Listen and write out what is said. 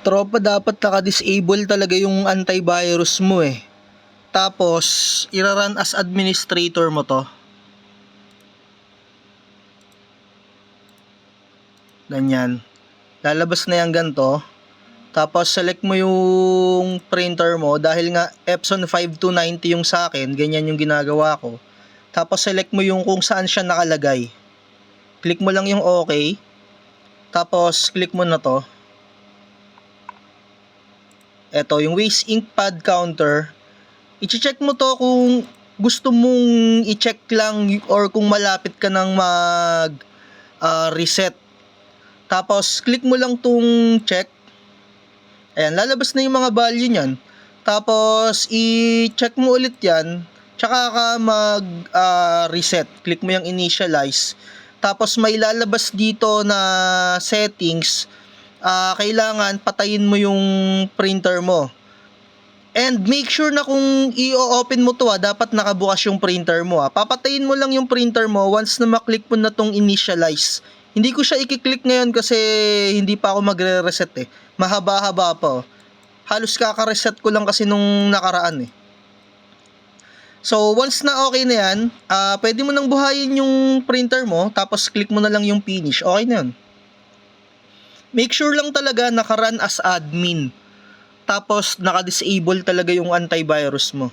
Tropa, dapat naka-disable talaga yung antivirus mo eh. Tapos, ira-run as administrator mo to. Ganyan. Lalabas na yan ganito. Tapos, select mo yung printer mo. Dahil nga, Epson 5290 yung sa akin. Ganyan yung ginagawa ko. Tapos, select mo yung kung saan siya nakalagay. Click mo lang yung OK. Tapos, click mo na to. Ito, yung waste ink pad counter. I-check mo to kung gusto mong i-check lang or kung malapit ka nang mag reset. Tapos, click mo lang tong check. Ayan, lalabas na yung mga value niyan. Tapos, i-check mo ulit yan. Tsaka ka mag reset. Click mo yung initialize. Tapos, may lalabas dito na settings. Kailangan patayin mo yung printer mo. And make sure na kung i-open mo to dapat nakabukas yung printer mo Papatayin mo lang yung printer mo once na maklik mo na tong initialize. Hindi ko siya i-click ngayon kasi hindi pa ako magre-reset eh. Mahaba-haba pa Halos kaka-reset ko lang kasi nung nakaraan eh. So once na okay na yan, pwede mo nang buhayin yung printer mo tapos click mo na lang yung finish. Okay na yun. Make sure lang talaga naka-run as admin. Tapos naka-disable talaga yung antivirus mo.